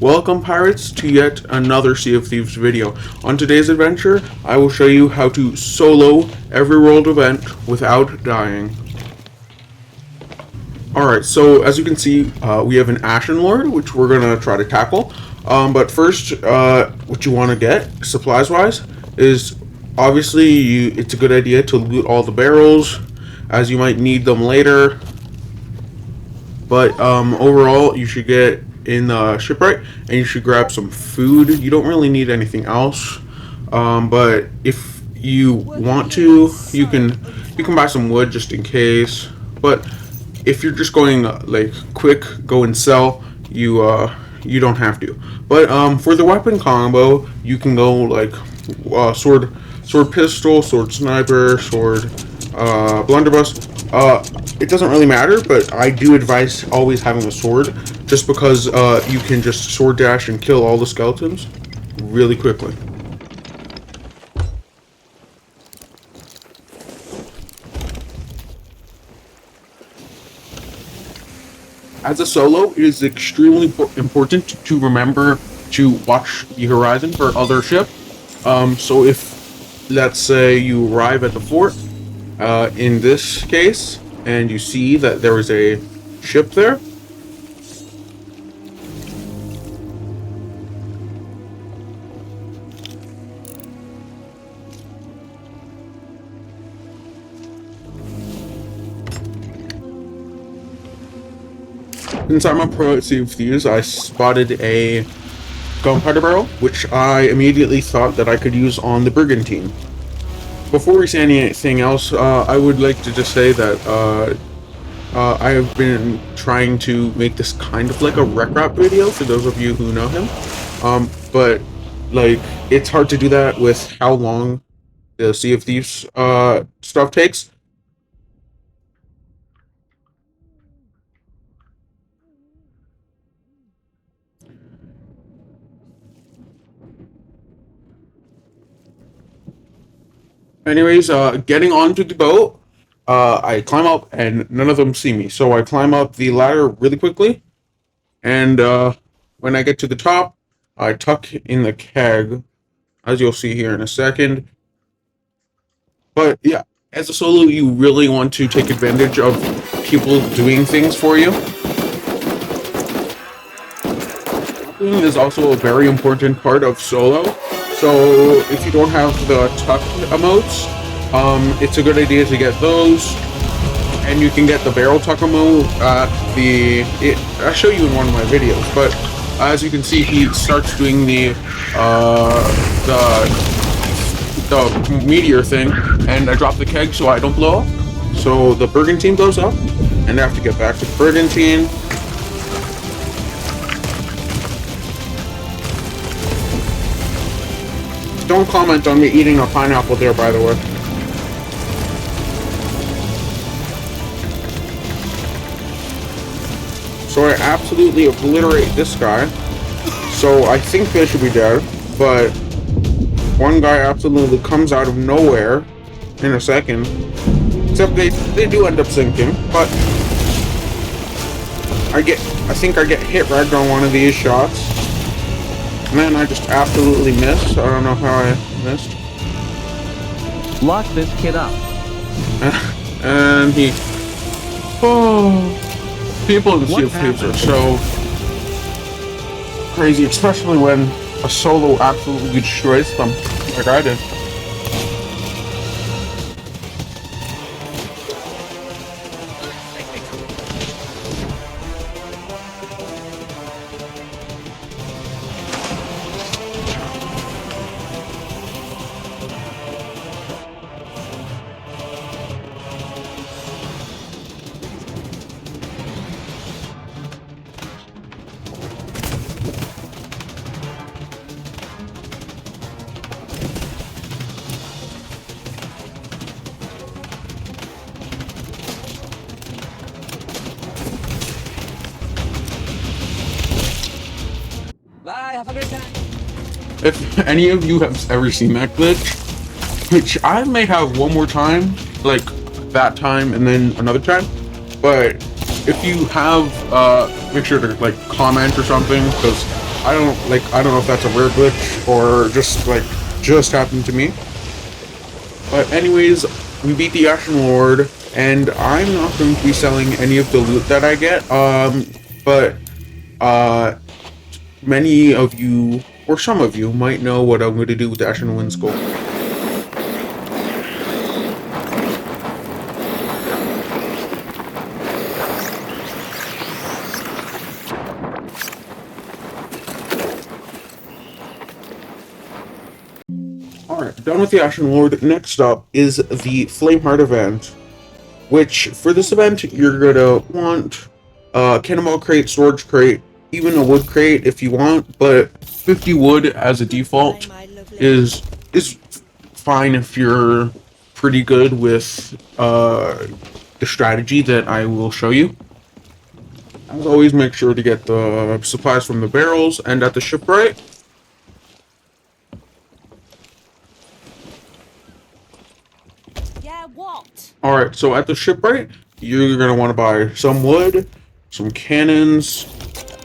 Welcome pirates to yet another Sea of Thieves video. On today's adventure, I will show you how to solo every world event without dying. Alright, so as you can see, we have an Ashen Lord, which we're going to try to tackle. But first, what you want to get, supplies-wise, is obviously it's a good idea to loot all the barrels, as you might need them later. But overall, you should get in the shipwright, and you should grab some food. You don't really need anything else, but if you want to, you can buy some wood just in case. But if you're just going like quick, go and sell, you don't have to. But for the weapon combo, you can go like sword pistol, sword sniper, sword blunderbuss. It doesn't really matter, but I do advise always having a sword, just because you can just sword dash and kill all the skeletons really quickly. As a solo, it is extremely important to remember to watch the horizon for other ships. So if, let's say, you arrive at the fort, in this case, and you see that there is a ship there, since I'm a pro at Sea of Thieves, I spotted a gunpowder barrel, which I immediately thought that I could use on the brigantine. Before we say anything else, I would like to just say that I have been trying to make this kind of like a rec rap video for those of you who know him. But like, it's hard to do that with how long the Sea of Thieves stuff takes. Anyways, getting onto the boat, I climb up and none of them see me. So I climb up the ladder really quickly, and when I get to the top, I tuck in the keg, as you'll see here in a second. But yeah, as a solo, you really want to take advantage of people doing things for you. Tucking is also a very important part of solo. So if you don't have the tuck emotes, it's a good idea to get those, and you can get the barrel tuck emote at I'll show you in one of my videos. But as you can see, he starts doing the meteor thing, and I drop the keg so I don't blow up. So the brigantine blows up, and I have to get back to the brigantine. Don't comment on me eating a pineapple there, by the way. So I absolutely obliterate this guy. So I think they should be dead, but one guy absolutely comes out of nowhere in a second. Except they do end up sinking, but I think I get hit right on one of these shots. And then I just absolutely missed. I don't know how I missed. Lock this kid up. And he... Oh... People in the Sea of Thieves are so crazy, especially when a solo absolutely destroys them, like I did. Bye, have a great time. If any of you have ever seen that glitch, which I may have one more time, like that time and then another time, but if you have, make sure to like comment or something, because I don't know if that's a rare glitch or just happened to me. But anyways, we beat the Ashen Lord, and I'm not going to be selling any of the loot that I get. But many of you, or some of you, might know what I'm going to do with the Ashen Wind Skull. Alright, done with the Ashen Lord. Next up is the Flameheart event, which for this event you're gonna want a cannonball crate, storage crate, even a wood crate if you want, but 50 wood as a default is fine if you're pretty good with the strategy that I will show you. As always, make sure to get the supplies from the barrels and at the shipwright. What? Alright, so at the shipwright, you're going to want to buy some wood, some cannons,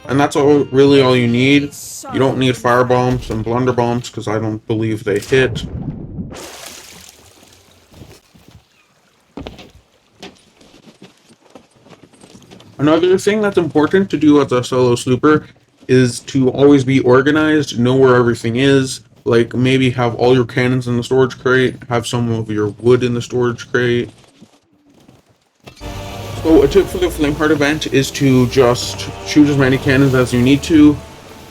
and that's really all you need. You don't need fire bombs and blunder bombs because I don't believe they hit. Another thing that's important to do as a solo slooper is to always be organized, know where everything is. Like, maybe have all your cannons in the storage crate, have some of your wood in the storage crate. So a tip for the Flameheart event is to just shoot as many cannons as you need to,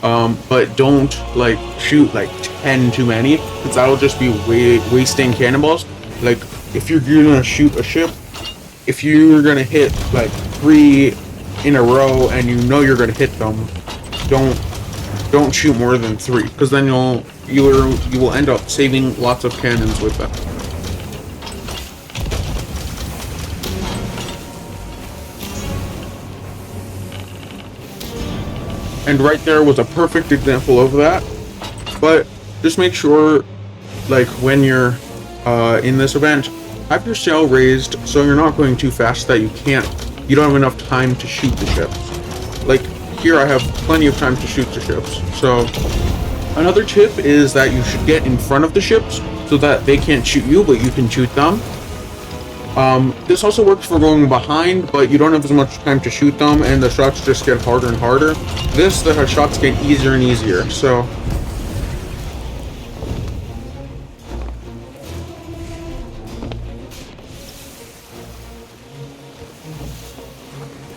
but don't like shoot like 10 too many, because that'll just be wasting cannonballs. Like, if you're gonna shoot a ship, if you're gonna hit like 3 in a row and you know you're gonna hit them, don't shoot more than 3, because then you will end up saving lots of cannons with them. And right there was a perfect example of that. But just make sure, like, when you're in this event, have your sail raised so you're not going too fast that you don't have enough time to shoot the ships. Like, here I have plenty of time to shoot the ships. So another tip is that you should get in front of the ships so that they can't shoot you, but you can shoot them. This also works for going behind, but you don't have as much time to shoot them, and the shots just get harder and harder. The shots get easier and easier, so...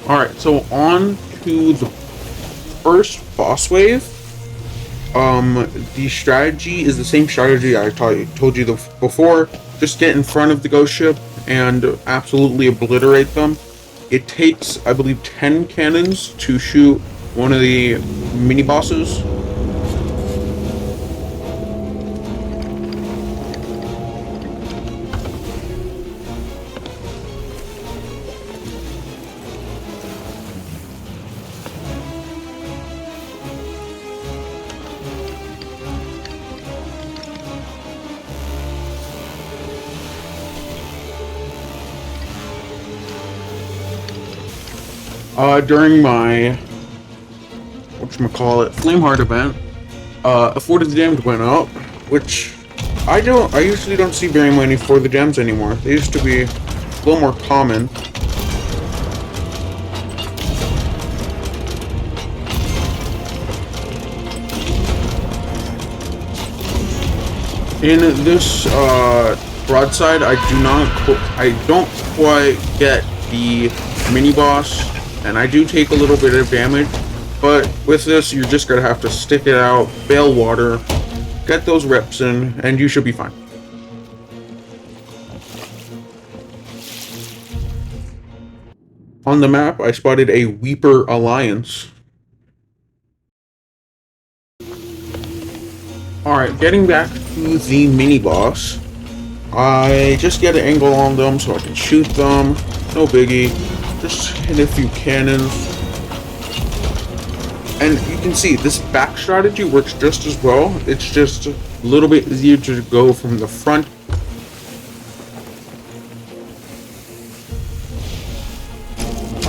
Alright, so on to the first boss wave. The strategy is the same strategy I told you before. Just get in front of the ghost ship and absolutely obliterate them. It takes, I believe, 10 cannons to shoot one of the mini bosses. During my Flameheart event, a Fort of the Damned went up, which I usually don't see very many For the Gems anymore. They used to be a little more common. In this broadside, I don't quite get the mini boss, and I do take a little bit of damage, but with this you're just gonna have to stick it out, bail water, get those reps in, and you should be fine. On the map I spotted a Weeper Alliance. Alright, getting back to the mini boss, I just get an angle on them so I can shoot them, no biggie. Just hit a few cannons. And you can see this back strategy works just as well. It's just a little bit easier to go from the front.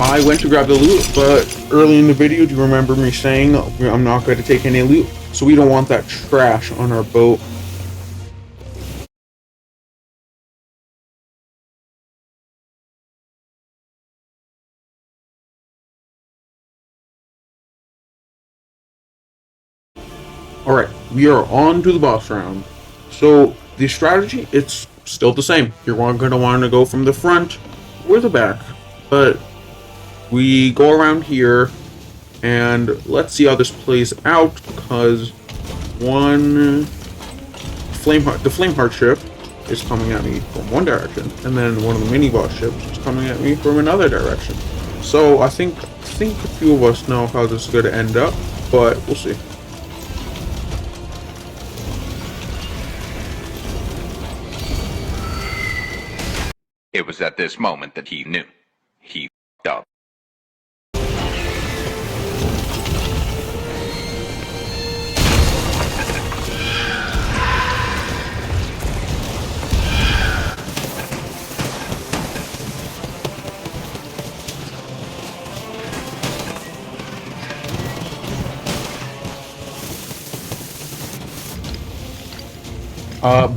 I I went to grab the loot, but early in the video, do you remember me saying I'm not going to take any loot? So we don't want that trash on our boat. Alright, we are on to the boss round. So the strategy, it's still the same. You're going to want to go from the front or the back. But we go around here, and let's see how this plays out, because the Flameheart ship is coming at me from one direction, and then one of the mini boss ships is coming at me from another direction. So I think a few of us know how this is going to end up, but we'll see. It was at this moment that he knew. He f***ed up.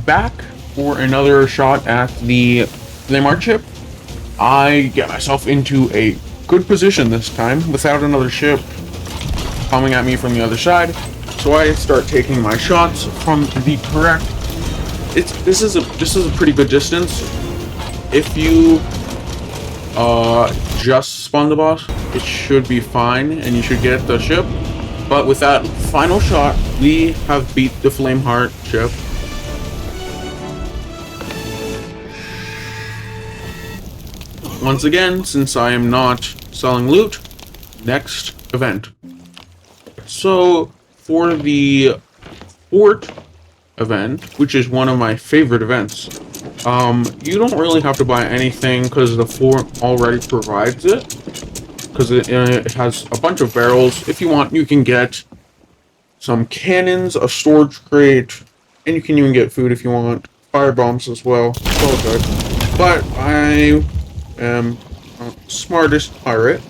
Back for another shot at the Flameheart ship. I get myself into a good position this time without another ship coming at me from the other side. So I start taking my shots from the correct. This is a pretty good distance. If you just spawn the boss, it should be fine and you should get the ship. But with that final shot, we have beat the Flameheart ship. Once again, since I am not selling loot, next event. So, for the fort event, which is one of my favorite events, you don't really have to buy anything because the fort already provides it. Because it has a bunch of barrels. If you want, you can get some cannons, a storage crate, and you can even get food if you want. Fire bombs as well. It's all good. But I am smartest pirate.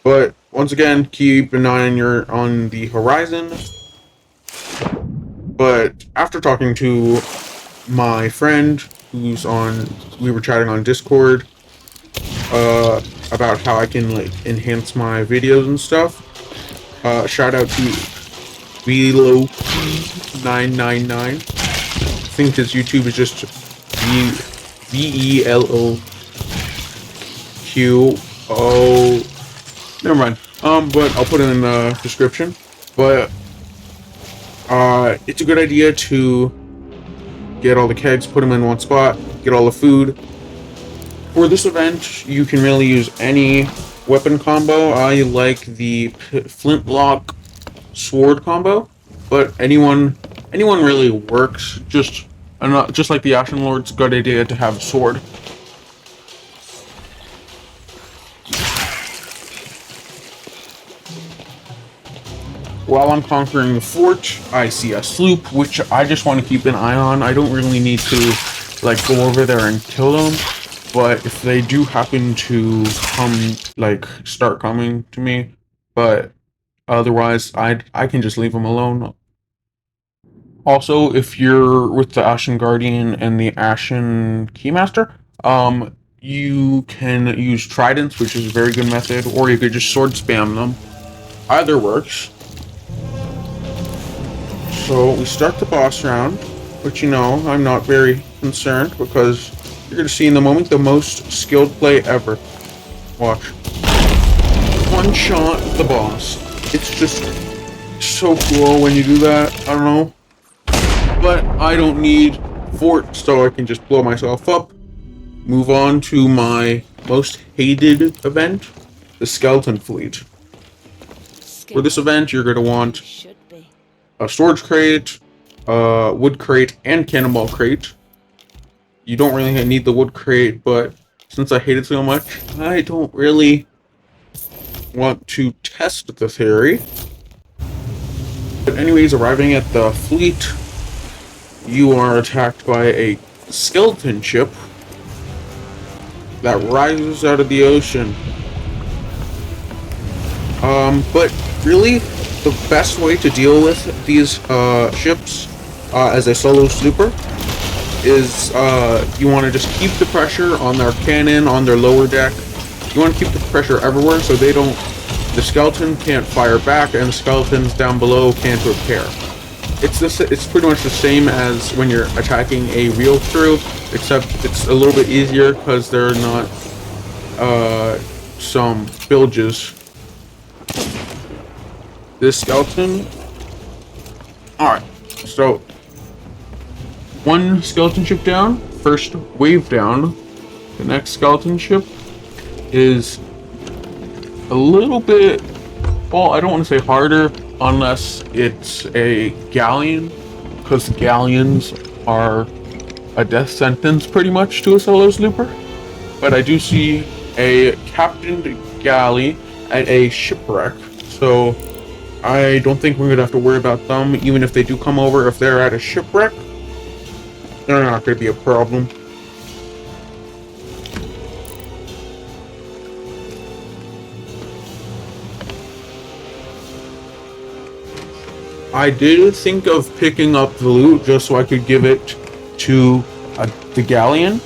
But once again, keep an eye on the horizon. But after talking to my friend we were chatting on Discord about how I can like enhance my videos and stuff. Shout out to Velo999. I think his YouTube is just VELOQO. Never mind. But I'll put it in the description. But it's a good idea to get all the kegs, put them in one spot, get all the food. For this event, you can really use any weapon combo. I like the flintlock sword combo, but anyone really works. Just like the Ashen Lord's good idea to have a sword. While I'm conquering the fort, I see a sloop, which I just want to keep an eye on. I don't really need to like go over there and kill them, but if they do happen to come, like start coming to me, but otherwise I can just leave them alone. Also, if you're with the Ashen Guardian and the Ashen Keymaster, you can use tridents, which is a very good method, or you could just sword spam them. Either works. So we start the boss round, which I'm not very concerned because you're going to see in the moment the most skilled play ever. Watch. One shot the boss. It's just so cool when you do that. I don't know. But I don't need fort, so I can just blow myself up. Move on to my most hated event, the Skeleton Fleet. For this event, you're going to want a storage crate, wood crate, and cannonball crate. You don't really need the wood crate, but since I hate it so much, I don't really want to test the theory. But anyways, arriving at the fleet, you are attacked by a skeleton ship. that rises out of the ocean. But really, the best way to deal with these ships as a solo slooper is you want to just keep the pressure on their cannon, on their lower deck. You want to keep the pressure everywhere so the skeleton can't fire back and the skeletons down below can't repair. It's pretty much the same as when you're attacking a real crew, except it's a little bit easier because there are not some bilges. This skeleton. Alright, so one skeleton ship down, first wave down. The next skeleton ship is a little bit, well, I don't want to say harder unless it's a galleon, because galleons are a death sentence pretty much to a solo slooper. But I do see a captained galley at a shipwreck, so I don't think we're gonna have to worry about them. Even if they do come over, if they're at a shipwreck, they're not gonna be a problem. I did think of picking up the loot just so I could give it to the galleon.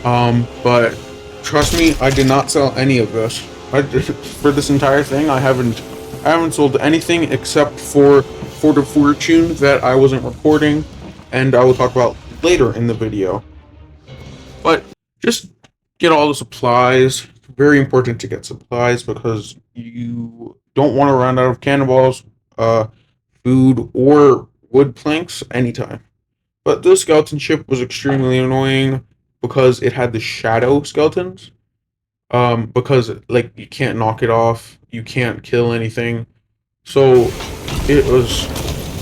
But trust me, I did not sell any of this. For this entire thing, I haven't sold anything except for Fort of Fortune that I wasn't recording, and I will talk about later in the video. But just get all the supplies. Very important to get supplies because you don't want to run out of cannonballs, food, or wood planks anytime. But this skeleton ship was extremely annoying because it had the shadow skeletons. Because like you can't knock it off, you can't kill anything, so it was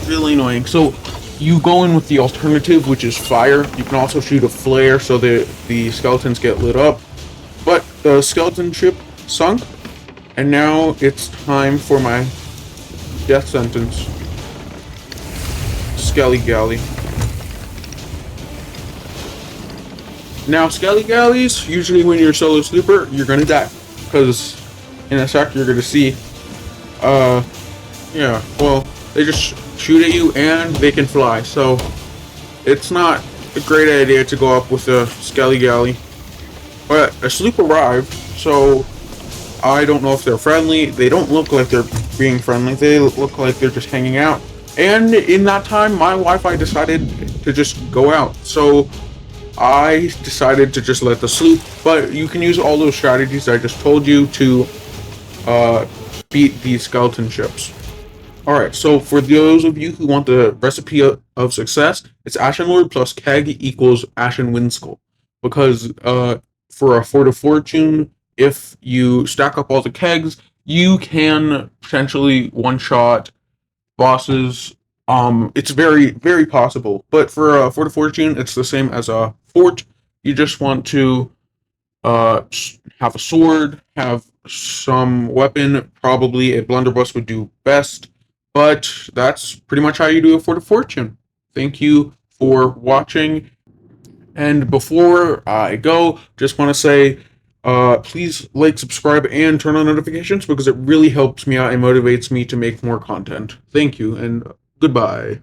really annoying. So you go in with the alternative, which is fire. You can also shoot a flare so that the skeletons get lit up. But the skeleton ship sunk, and now it's time for my death sentence. Skelly Galley. Now, Skelly Galleys, usually when you're a solo slooper, you're gonna die. Because in a sec, you're gonna see, yeah, well, they just shoot at you and they can fly. So, it's not a great idea to go up with a Skelly Galley. But a sloop arrived, so I don't know if they're friendly. They don't look like they're being friendly. They look like they're just hanging out. And in that time, my Wi-Fi decided to just go out. So I decided to just let the sloop, but you can use all those strategies I just told you to beat these skeleton ships. Alright, so for those of you who want the recipe of success, it's Ashen Lord plus Keg equals Ashen Windskull. Because for a Fort of Fortune, if you stack up all the kegs, you can potentially one-shot bosses. It's very, very possible. But for a Fort of Fortune, it's the same as a fort. You just want to have a sword, have some weapon. Probably a blunderbuss would do best. But that's pretty much how you do a Fort of Fortune. Thank you for watching. And before I go, just want to say, please like, subscribe, and turn on notifications because it really helps me out and motivates me to make more content. Thank you, and goodbye.